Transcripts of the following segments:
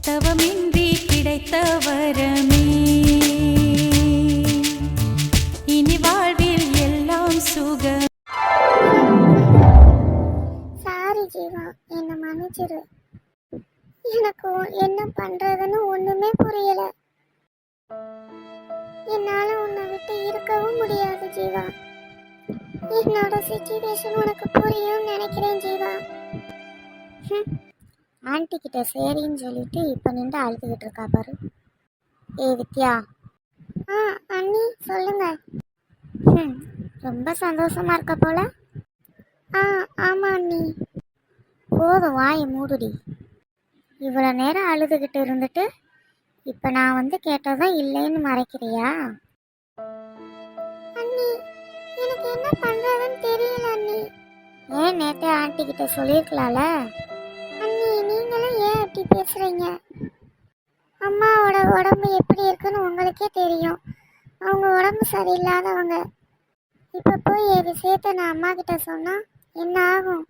தவமின்றி கிடைத்த வரமே இனி வாழ்வில் எல்லாம் சுகம். சாரி ஜீவா, என்ன மன்னிச்சிரு. எனக்கு என்ன பண்றதுன்னு ஒண்ணுமே புரியல. என்னால உன்னை விட்டு இருக்கவும் முடியாது ஜீவா. என்னோட சிச்சுவேஷன் உனக்கு புரியும் நினைக்கிறேன் ஜீவா. ஆன்டி கிட்ட சரின்னு சொல்லிட்டு இப்ப நின்று அழுதுகிட்டு இருக்கா பாரு. ஏ வித்யா. அண்ணி சொல்லுங்க. ரொம்ப சந்தோஷமா இருக்க போல. ஆமா அண்ணி. போதும், வாயை மூடுடி. இவ்வளோ நேரம் அழுதுகிட்டு இருந்துட்டு இப்போ நான் வந்து கேட்டதும் இல்லைன்னு மறைக்கிறியா? அண்ணி, எனக்கு என்ன பண்ணுறதுன்னு தெரியல அண்ணி. ஏன் நேற்றே ஆண்டி கிட்ட சொல்லியிருக்கலாம்ல? அண்ணி, நீங்களும் ஏன் அப்படி பேசுகிறீங்க? அம்மாவோட உடம்பு எப்படி இருக்குன்னு உங்களுக்கே தெரியும். அவங்க உடம்பு சரியில்லாதவங்க. இப்போ போய் என் விஷயத்த நான் அம்மா கிட்ட சொன்னால் என்ன ஆகும்?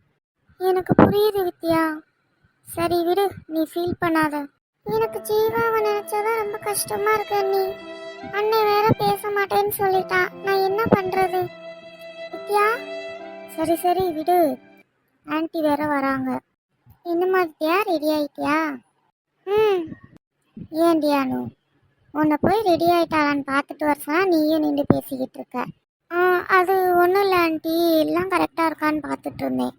எனக்கு புரியுது வித்யா. சரி விடு, நீ ஃபீல் பண்ணாத. எனக்கு ஜீவாவை நினைச்சாதான் ரொம்ப கஷ்டமா இருக்கு அண்ணி. அண்ணன் வேற பேச மாட்டேன்னு சொல்லிட்டான். நான் என்ன பண்றது வித்யா? சரி சரி விடு, ஆன்ட்டி வேற வராங்க. என்னம்மா வித்யா, ரெடி ஆயிட்டியா? ஏன் டியானு, உன்னை போய் ரெடி ஆயிட்டாளான்னு பார்த்துட்டு வரசா நீயும் நின்று பேசிக்கிட்டு இருக்க. அது ஒன்றும் இல்லை ஆண்டி, எல்லாம் கரெக்டாக இருக்கான்னு பார்த்துட்டு இருந்தேன்.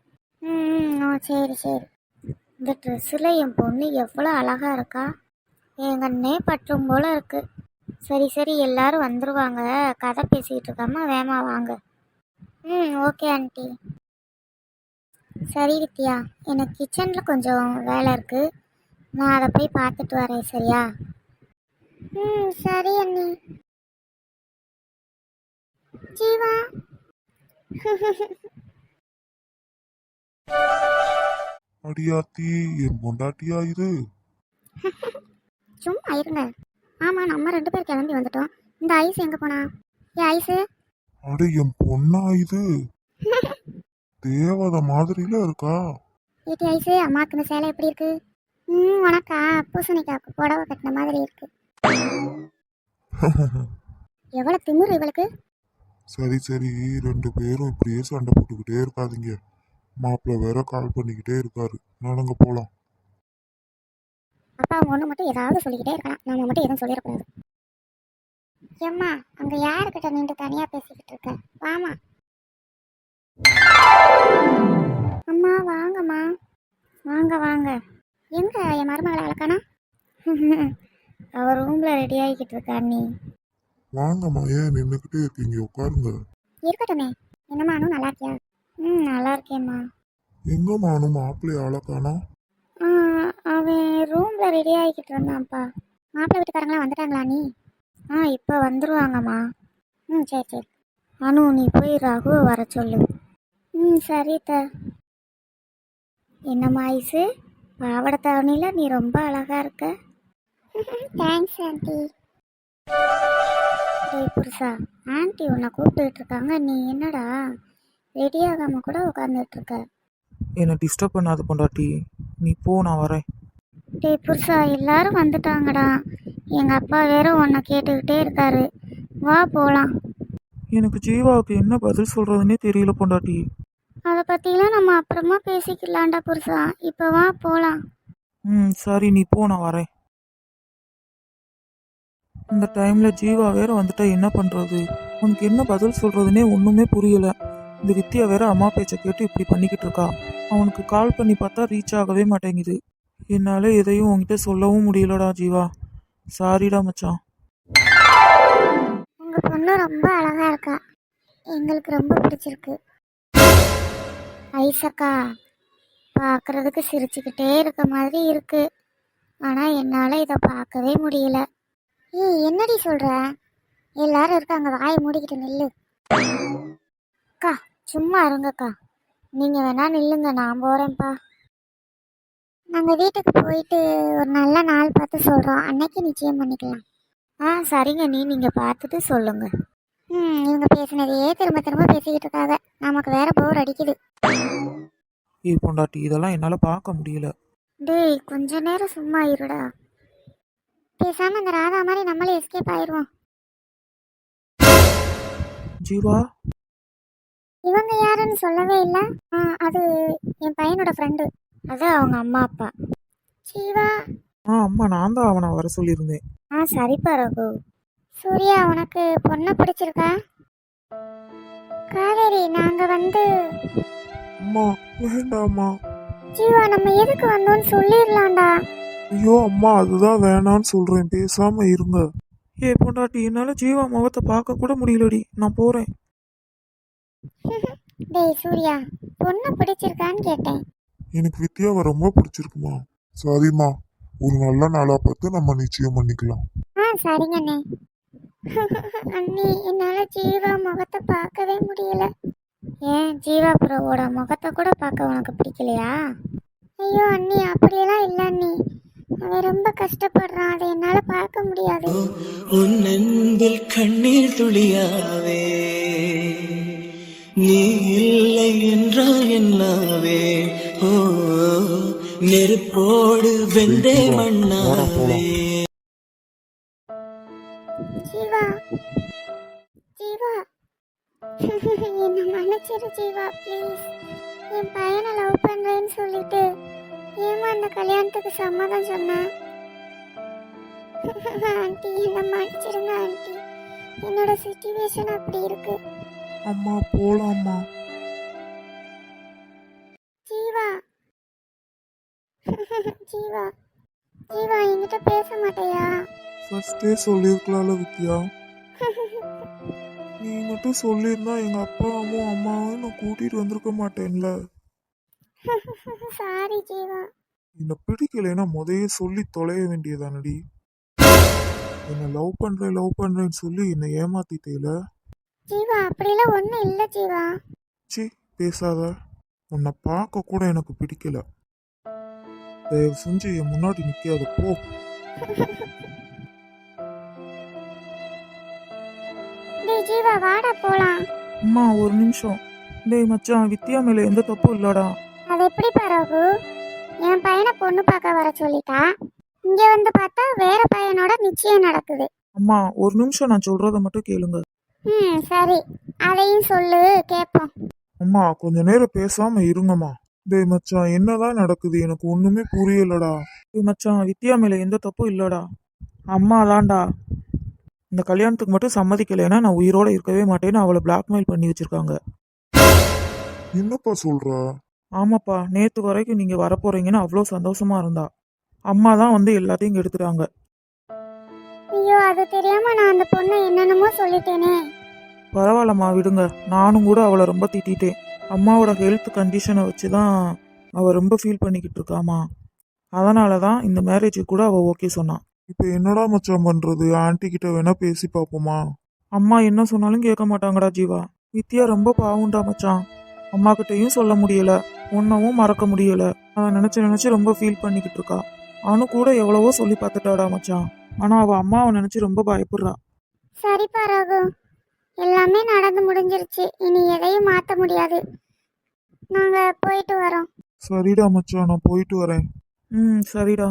சரி சரி. இந்த ட்ரெஸ்ஸில் என் பொண்ணு எவ்வளோ அழகாக இருக்கா. என் கண்ணே பற்றும் போல் இருக்கு. சரி சரி, எல்லாரும் வந்துடுவாங்க, கதை பேசிக்கிட்டு இருக்காம வேமா வாங்க. Okay aunty. சரி வித்யா, எனக்கு கிச்சனில் கொஞ்சம் வேலை இருக்குது, நான் அதை போய் பார்த்துட்டு வரேன். சரியா? சரி அண்ணி. ஜீவா. அடியாத்தி, என் பொண்டாட்டியா இது? சும்மா இருங்க. ஆமா, நம்ம 2 பேர் கிளம்பி வந்துட்டோம். இந்த ஐஸ் எங்க போனா? ஏ ஐஸ். அட, என் பொண்ணா இது? தேவதை மாதிரில இருக்கா. ஏடி ஐஸ், அம்மாக்கு இந்த சேலை எப்படி இருக்கு? உனக்கா பூசணிக்காக்கு புடவை கட்டின மாதிரி இருக்கு. எவ்வளவு திமிரு இவளுக்கு. சரி சரி, 2 பேரும் இப்படியே சண்டை போட்டுக்கிட்டே இருக்காதீங்க. மாப்பிள்ள வேற கால் பண்ணிக்கிட்டே இருக்காரு. நடங்க போலாம். அப்பா ஒண்ணு மட்டும் ஏதாவது சொல்லிக்கிட்டே இருக்கலாம், நாம மட்டும் எதுவும் சொல்லிடக்கூடாது. ஏம்மா, அங்க யாருக்கிட்ட நின்று தனியா பேசிக்கிட்டு இருக்க? வாமா. அம்மா வாங்கம்மா. வாங்க வாங்க. எங்க என் மருமகளை அழக்கானா? அவர் ரூம்ல ரெடி ஆகிக்கிட்டு இருக்கா அண்ணி. வாங்கம்மா, ஏன் நின்றுக்கிட்டே இருக்கீங்க? உட்காருங்க. இருக்கட்டுமே. என்னம்மா அனு, நல்லா இருக்கியா? நல்லா இருக்கேம்மா. எங்க மானு மாப்பிள்ளை அழகானா? அவன் ரூம்ல ரெடி ஆகிக்கிட்டு இருந்தான்ப்பா. மாப்பிள்ளை வீட்டுக்காரங்களாம் வந்துட்டாங்களா நீ? இப்போ வந்துருவாங்கம்மா. சரி சரி. அனு, நீ போய் ரகுவை வர சொல்லு. சரி த. என்னம்மா ஐஸு, பாவடை தாவணியில் நீ ரொம்ப அழகா இருக்க. Thanks aunty. டேய் புருஷா, ஆண்டி உன்னை கூப்பிட்டுக்கிட்டு இருக்காங்க, நீ என்னடா ரெடி ஆகாம கூட உட்காந்துட்டு இருக்க? என்னை டிஸ்டர்ப் பண்ணாத பொண்டாட்டி, நீ போ, நான் வரேன். டேய் புருஷா, எல்லாரும் வந்துட்டாங்கடா. எங்கள் அப்பா வேற உன்னை கேட்டுக்கிட்டே இருக்காரு, வா போகலாம். எனக்கு ஜீவாவுக்கு என்ன பதில் சொல்கிறதுனே தெரியல பொண்டாட்டி. அதை பற்றிலாம் நம்ம அப்புறமா பேசிக்கலாம்டா புருஷா, இப்போ வா போகலாம். சரி, நீ போ, நான் வரேன். இந்த டைமில் ஜீவா வேற வந்துட்டா என்ன பண்ணுறது? உனக்கு என்ன பதில் சொல்கிறதுனே ஒன்றுமே புரியலை. இந்த வித்தியா வேற அம்மா பேச்சை கேட்டு இப்படி பண்ணிக்கிட்டு இருக்கா. அவனுக்கு கால் பண்ணி பார்த்தா ரீச் ஆகவே மாட்டேங்குது. என்னால் எதையும் உங்ககிட்ட சொல்லவும் முடியலடா ஜீவா. சாரிடா மச்சான். உங்கள் பொண்ணு ரொம்ப அழகாக இருக்கா, எங்களுக்கு ரொம்ப பிடிச்சிருக்கு. ஐசக்கா, பார்க்குறதுக்கு சிரிச்சுக்கிட்டே இருக்க மாதிரி இருக்கு, ஆனால் என்னால் இதை பார்க்கவே முடியல. என்னடி சொல்கிற? எல்லாரும் இருக்காங்க, வாயை மூடிக்கிட்டு நில்லு. அக்கா சும்மா இருங்கக்கா, நீங்கள் வேணா நில்லுங்க, நான் போகிறேன்ப்பா. நாங்கள் வீட்டுக்கு போயிட்டு ஒரு நல்ல நாள் பார்த்து சொல்கிறோம், அன்னைக்கு நிச்சயம் பண்ணிக்கலாம். சரிங்க நீ, நீங்கள் பார்த்துட்டு சொல்லுங்கள். இவங்க பேசினதையே திரும்ப திரும்ப பேசிக்கிட்டு இருக்காங்க, நமக்கு வேற போர் அடிக்குது. பொண்டாட்டி, இதெல்லாம் என்னால் பார்க்க முடியல. டேய் கொஞ்ச நேரம் சும்மா இருடா. பேசாம இந்த ராதா மாதிரி நம்மளே எஸ்கேப் ஆயிடுவோம். ஜீவா. இவங்க யாருன்னு சொல்லவே இல்லை. அது என் பையனோட ஃப்ரெண்டு. அதான் அவங்க அம்மா அப்பா. ஜீவா. அம்மா, நான் தான் அவனை வர சொல்லியிருந்தேன். சரிப்பா ரகு. சூர்யா, உனக்கு பொண்ணை பிடிச்சிருக்கா? காவேரி, நாங்க வந்து அம்மா வேண்டாம்மா. ஜீவா, நம்ம எதுக்கு வந்தோம்னு சொல்லிடலாம்டா. ஐயோ அம்மா, அதுதான் வேணான்னு சொல்றேன், பேசாம இருங்க. பொண்டாட்டி, என்னால ஜீவா முகத்தை பார்க்க கூட முடியலடி. நான் போறேன். டேய் சூர்யா, பொண்ணை பிடிச்சிருக்கான்னு கேட்டேன். எனக்கு வித்யாவை ரொம்ப பிடிச்சிருக்குமா. சரிம்மா, ஒரு நல்ல நாளா பார்த்து நம்ம நிச்சயம் பண்ணிக்கலாம். சரிங்க அண்ணே. அண்ணி, என்னால ஜீவா முகத்தை பார்க்கவே முடியல. ஏன் ஜீவா ப்ரோவோட முகத்தை கூட பார்க்க உனக்கு பிடிக்கலையா? ஐயோ அண்ணி, அப்படியெல்லாம் இல்லை அண்ணி. அவன் ரொம்ப கஷ்டப்படுறான், அதை என்னால பார்க்க முடியாது. உன் அன்பில் கண்ணீர் துளியாவே நீ இல்லை என்றால் என்னாவே? ஓ, நெருப்போடு வெந்தே மண்ணாவே. ஜீவா, ஜீவா, என்ன மன்னிச்சிரு ஜீவா ப்ளீஸ். என் பையனை லவ் பண்றேன்னு சொல்லிட்டு ஏமா அந்த கல்யாணத்துக்கு சம்மதம் சொன்னேன். ஆண்டி, என்ன மன்னிச்சிருங்க ஆண்டி. என்னோட சிச்சுவேஷன் அப்படி இருக்கு. அம்மா போலாம்மா. ஜீவா, ஜீவா, ஜீவா, என்கிட்ட பேச மாட்டேயா? ஃபர்ஸ்டே சொல்லியிருக்கலாம்ல வித்யா. நீ மட்டும் சொல்லியிருந்தா எங்க அப்பாவும் அம்மாவும் நான் கூட்டிட்டு வந்திருக்க மாட்டேன்ல. சாரி ஜீவா. என்னை பிடிக்கலைன்னா முதையே சொல்லி தொலைய வேண்டியதானடி. என்னை லவ் பண்றேன்னு சொல்லி என்னை ஏமாத்திட்டேல. ஜீவா, அப்படிலாம் ஒன்றும் இல்லை ஜீவா. சி, பேசாத. உன்னை பார்க்க கூட எனக்கு பிடிக்கல. தயவு செஞ்சு என் முன்னாடி நிக்காத, போ. டேய் ஜீவா, வாடா போலாம். அம்மா, ஒரு நிமிஷம். டேய் மச்சான், வித்யா மேல எந்த தப்பும் இல்லடா. அது எப்படி பரவு? என் பையனை பொண்ணு பார்க்க வர சொல்லிட்டா, இங்க வந்து பார்த்தா வேற பையனோட நிச்சயம் நடக்குது. அம்மா, ஒரு நிமிஷம், நான் சொல்றத மட்டும் கேளுங்க. சரி, அதையும் சொல்லு கேட்போம். அம்மா, கொஞ்ச நேரம் பேசாம இருங்கம்மா. டேய் மச்சான், என்னதான் நடக்குது எனக்கு ஒண்ணுமே புரியலடா. டேய் மச்சான், வித்யா மேல எந்த தப்பும் இல்லடா. அம்மா தான்டா இந்த கல்யாணத்துக்கு மட்டும் சம்மதிக்கலைன்னா நான் உயிரோட இருக்கவே மாட்டேன்னு அவளை பிளாக்மெயில் பண்ணி வச்சிருக்காங்க. என்னப்பா சொல்ற? ஆமாப்பா, நேத்து வரைக்கும் நீங்க வரப்போறீங்கன்னு அவ்வளோ சந்தோஷமா இருந்தா. அம்மா தான் வந்து எல்லாத்தையும் கெடுத்துட்டாங்க. ஐயோ, அது தெரியாம நான் அந்த பொண்ணை என்னென்னமோ சொல்லிட்டேனே. பரவாயில்லம்மா, விடுங்க. நானும் கூட அவளை ரொம்ப திட்டிட்டேன். அம்மாவோட ஹெல்த் கண்டிஷனை வச்சு தான் அவள் ரொம்ப ஃபீல் பண்ணிக்கிட்டு இருக்காமா. அதனால தான் இந்த மேரேஜுக்கு கூட அவள் ஓகே சொன்னான். இப்ப என்னடா மச்சான் பண்றது? ஆன்ட்டி கிட்ட வேணா பேசி பாப்போமா? அம்மா என்ன சொன்னாலும் கேட்க மாட்டாங்கடா ஜீவா. வித்யா ரொம்ப பாவுண்டா மச்சான். அம்மா கிட்டையும் சொல்ல முடியல, ஒன்னவும் மறக்க முடியல. அவன் நினைச்சு ரொம்ப ஃபீல் பண்ணிக்கிட்டு இருக்கா. அவனு கூட எவ்வளவோ சொல்லி பார்த்துட்டாடா மச்சான். ஆனா அவ அம்மாவை நினைச்சு ரொம்ப பயப்படுறா. சரிப்பா ரகு, எல்லாமே நடந்து முடிஞ்சிருச்சு. இனி எதையும் மாற்ற முடியாது. நாங்க போயிட்டு வரோம். சரிடா மச்சான், நான் போயிட்டு வரேன். சரிடா.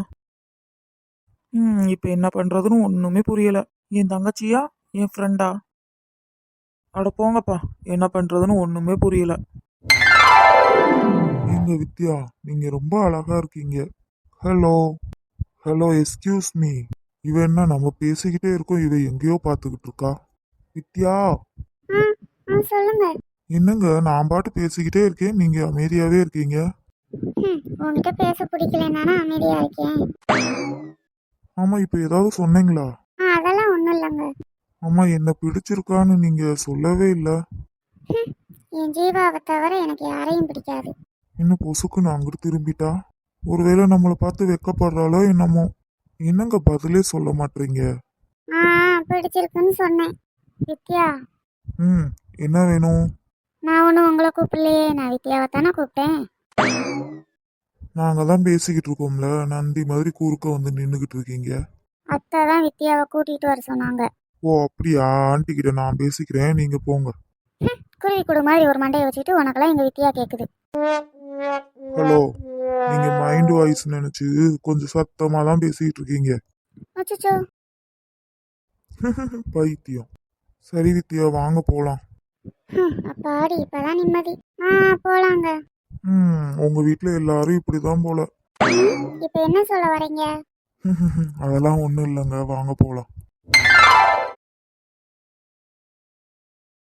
இப்போ என்ன பண்றதுன்னு ஒண்ணுமே புரியல. என் தங்கச்சியா என் ஃப்ரெண்டா? அட போங்கப்பா, என்ன பண்றதுன்னு ஒண்ணுமே புரியல. நீங்க வித்யா, நீங்க ரொம்ப அழகா இருக்கீங்க. Hello hello, excuse me. இவ என்ன நம்ம பேசிக்கிட்டே இருக்கோம், இவ எங்கேயோ பார்த்துக்கிட்டு இருக்கா. வித்யா. சொல்லுங்க. என்னங்க, நான் பாட்டு பேசிக்கிட்டே இருக்கேன், நீங்க அமைதியாவே இருக்கீங்க. உங்ககிட்ட பேச பிடிக்கலன்னா அமைதியா இருக்கேன். ஆமா, இப்ப ஏதாவது சொன்னீங்களா? அதெல்லாம் ஒண்ணும் இல்லைங்க. ஆமா, என்ன பிடிச்சிருக்கான்னு நீங்க சொல்லவே இல்ல. என் ஜீவாவை தவிர எனக்கு யாரையும் பிடிக்காது. இன்னும் பொசுக்குன்னு அங்கிட்டு திரும்பிட்டா. ஒருவேளை நம்மளை பார்த்து வெக்கப்படுறாளோ என்னமோ. என்னங்க பதிலே சொல்ல மாட்டீங்க? பிடிச்சிருக்குன்னு சொன்னேன். வித்யா. என்ன வேணும்? நான் ஒன்றும் உங்களை கூப்பிடலையே, நான் வித்யாவை தானே கூப்பிட்டேன். நாங்க தான் பேசிக்கிட்டு இருக்கோம்ல, நந்தி மாதிரி குறுக்க வந்து நின்னுகிட்டு இருக்கீங்க. அத்தை தான் வித்யாவை கூட்டிட்டு வர சொன்னாங்க. ஓ அப்படியா? ஆண்டி கிட்ட நான் பேசிக்கிறேன், நீங்க போங்க. குருவி கூடு மாதிரி ஒரு மண்டையை வச்சுட்டு உனக்கெல்லாம் எங்க வித்யா கேக்குது. ஹலோ, நீங்க மைண்ட் வாய்ஸ் நினைச்சு கொஞ்சம் சத்தமா தான் பேசிக்கிட்டு இருக்கீங்க. அச்சச்சோ. பைத்தியம். சரி வித்யா, வாங்க போலாம். அப்பாடி இப்பதான் நிம்மதி. போலாங்க. உங்க வீட்ல எல்லாரும் இப்படிதான் போல. இப்ப என்ன சொல்ல வரீங்க? அதெல்லாம் ஒண்ணும் இல்லைங்க, வாங்க போலாம்.